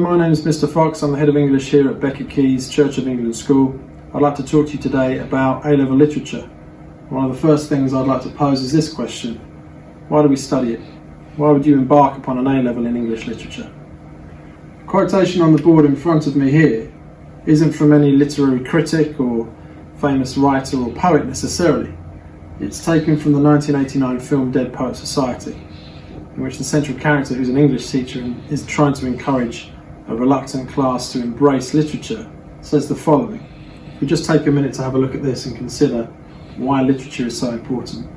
my name is Mr. Fox. I'm the Head of English here at Becket Church of England School. I'd like to talk to you today about A-level literature. One of the first things I'd like to pose is this question: why do we study it? Why would you embark upon an A-level in English literature? The quotation on the board in front of me here isn't from any literary critic or famous writer or poet necessarily. It's taken from the 1989 film Dead Poets Society, in which the central character, who's an English teacher, is trying to encourage a reluctant class to embrace literature, says the following. If we just take a minute to have a look at this and consider why literature is so important.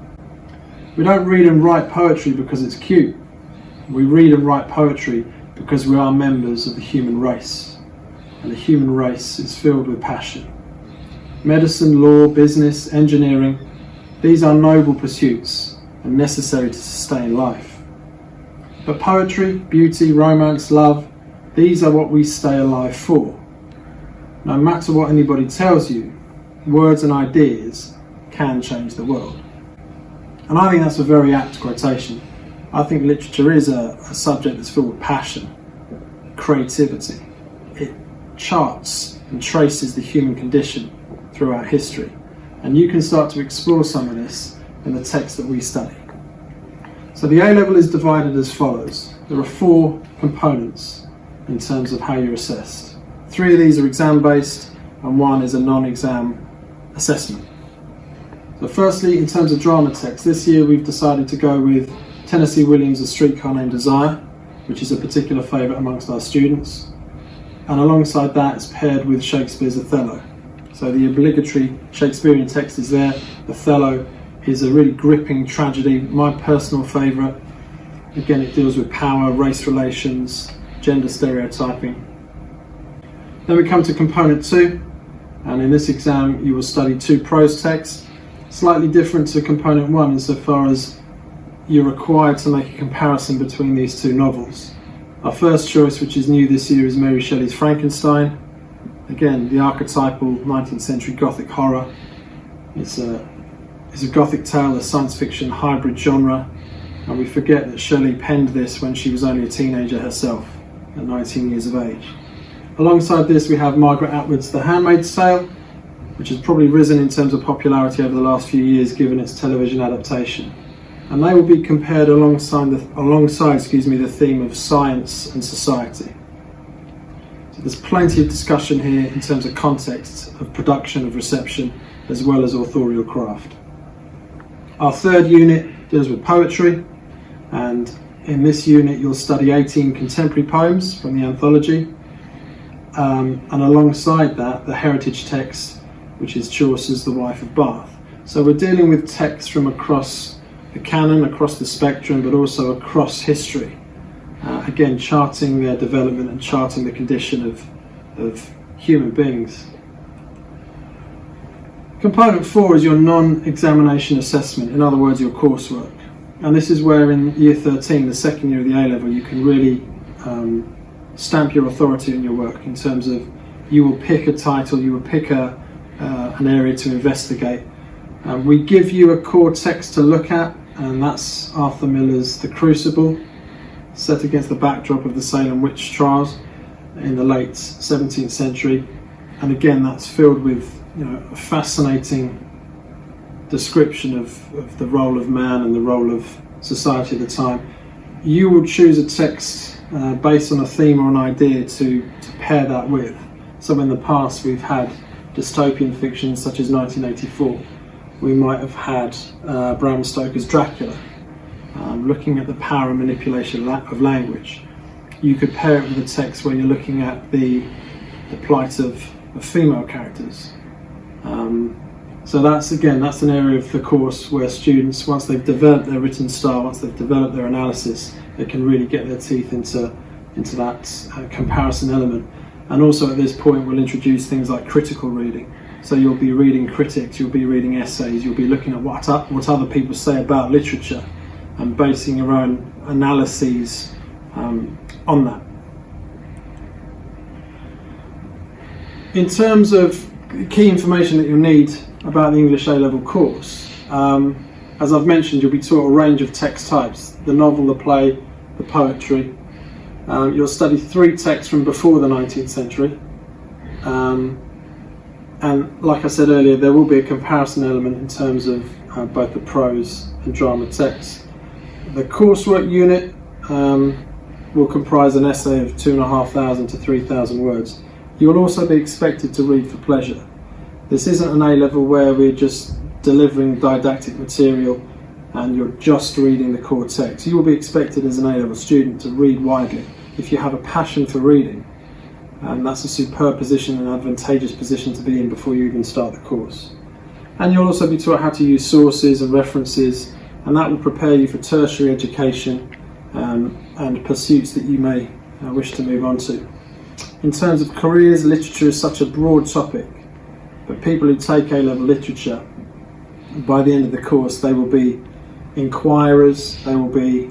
We don't read and write poetry because it's cute. We read and write poetry because we are members of the human race, and the human race is filled with passion. Medicine, law, business, engineering, these are noble pursuits and necessary to sustain life. But poetry, beauty, romance, love, these are what we stay alive for. No matter what anybody tells you, words and ideas can change the world. And I think that's a very apt quotation. I think literature is a subject that's filled with passion, creativity. It charts and traces the human condition throughout history. And you can start to explore some of this in the text that we study. So the A-level is divided as follows. There are 4 components in terms of how you're assessed. 3 of these are exam-based and 1 is a non-exam assessment. So firstly, in terms of drama text, this year we've decided to go with Tennessee Williams' A Streetcar Named Desire, which is a particular favourite amongst our students. And alongside that, it's paired with Shakespeare's Othello. So the obligatory Shakespearean text is there. Othello is a really gripping tragedy, my personal favourite. Again, it deals with power, race relations, gender stereotyping. Then we come to component 2, and in this exam you will study 2 prose texts, slightly different to component 1 insofar as you're required to make a comparison between these 2 novels. Our first choice, which is new this year, is Mary Shelley's Frankenstein. Again, the archetypal 19th century Gothic horror. It's a Gothic tale, a science fiction hybrid genre, and we forget that Shelley penned this when she was only a teenager herself, at 19 years of age. Alongside this we have Margaret Atwood's The Handmaid's Tale, which has probably risen in terms of popularity over the last few years given its television adaptation. And they will be compared alongside the theme of science and society. So there's plenty of discussion here in terms of context, of production, of reception, as well as authorial craft. Our third unit deals with poetry, and in this unit you'll study 18 contemporary poems from the anthology, and alongside that the heritage text, which is Chaucer's The Wife of Bath. So we're dealing with texts from across the canon, across the spectrum, but also across history, again charting their development and charting the condition of human beings. Component 4 is your non-examination assessment, in other words your coursework, and this is where in year 13, the second year of the A-level, you can really stamp your authority in your work in terms of you will pick a title, you will pick an area to investigate. We give you a core text to look at, and that's Arthur Miller's The Crucible, set against the backdrop of the Salem witch trials in the late 17th century, and again that's filled with a fascinating description of the role of man and the role of society at the time. You will choose a text based on a theme or an idea to pair that with. So in the past we've had dystopian fiction such as 1984. We might have had Bram Stoker's Dracula, looking at the power and manipulation of language. You could pair it with a text where you're looking at the plight of female characters. So that's an area of the course where students, once they've developed their written style, once they've developed their analysis, they can really get their teeth into that comparison element. And also at this point we'll introduce things like critical reading. So you'll be reading critics, you'll be reading essays, you'll be looking at what other people say about literature and basing your own analyses on that. In terms of key information that you'll need about the English A-level course, as I've mentioned, you'll be taught a range of text types: the novel, the play, the poetry. You'll study 3 texts from before the 19th century. And like I said earlier, there will be a comparison element in terms of both the prose and drama texts. The coursework unit will comprise an essay of 2,500 to 3,000 words. You will also be expected to read for pleasure. This isn't an A-level where we're just delivering didactic material and you're just reading the core text. You will be expected as an A-level student to read widely if you have a passion for reading. And that's a superb position, an advantageous position to be in before you even start the course. And you'll also be taught how to use sources and references, and that will prepare you for tertiary education and pursuits that you may wish to move on to. In terms of careers, literature is such a broad topic, but people who take A-level literature, by the end of the course, they will be inquirers, they will be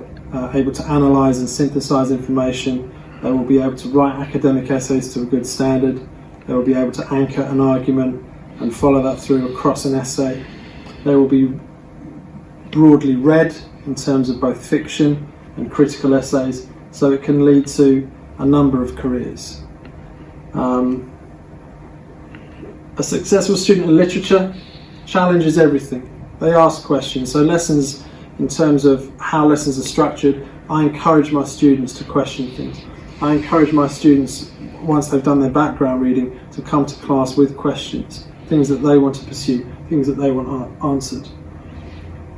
able to analyse and synthesise information, they will be able to write academic essays to a good standard, they will be able to anchor an argument and follow that through across an essay. They will be broadly read in terms of both fiction and critical essays, so it can lead to a number of careers. A successful student in literature challenges everything. They ask questions, so lessons, in terms of how lessons are structured, I encourage my students to question things. I encourage my students, once they've done their background reading, to come to class with questions, things that they want to pursue, things that they want answered.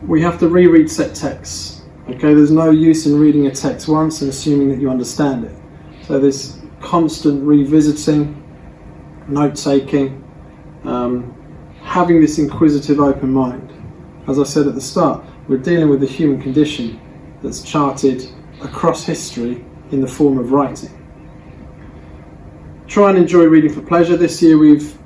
We have to reread set texts. Okay, there's no use in reading a text once and assuming that you understand it. So there's constant revisiting, note-taking, having this inquisitive open mind. As I said at the start, we're dealing with the human condition that's charted across history in the form of writing. Try and enjoy reading for pleasure. This year we've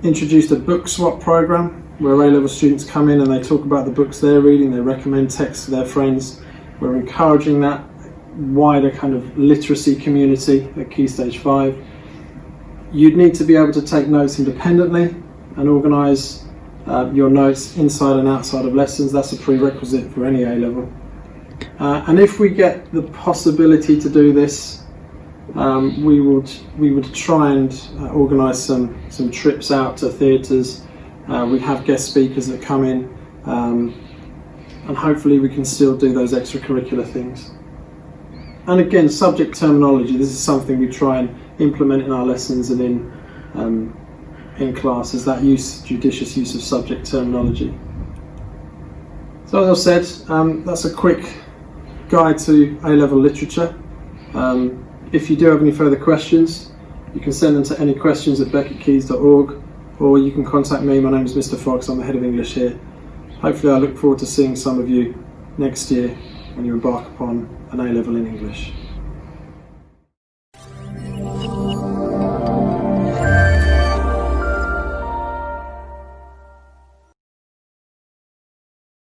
introduced a book swap program where A-level students come in and they talk about the books they're reading, they recommend texts to their friends. We're encouraging that wider kind of literacy community at Key Stage 5. You'd need to be able to take notes independently and organise your notes inside and outside of lessons. That's a prerequisite for any A-level. And if we get the possibility to do this, we would try and organise some trips out to theatres. We'd have guest speakers that come in, and hopefully we can still do those extracurricular things. And again, subject terminology, this is something we try and implement in our lessons and in classes, that judicious use of subject terminology. So as I said, that's a quick guide to A-level literature. If you do have any further questions, you can send them to anyquestions@becketkeys.org, or you can contact me. My name is Mr. Fox, I'm the head of English here. Hopefully I look forward to seeing some of you next year when you embark upon an A-level in English.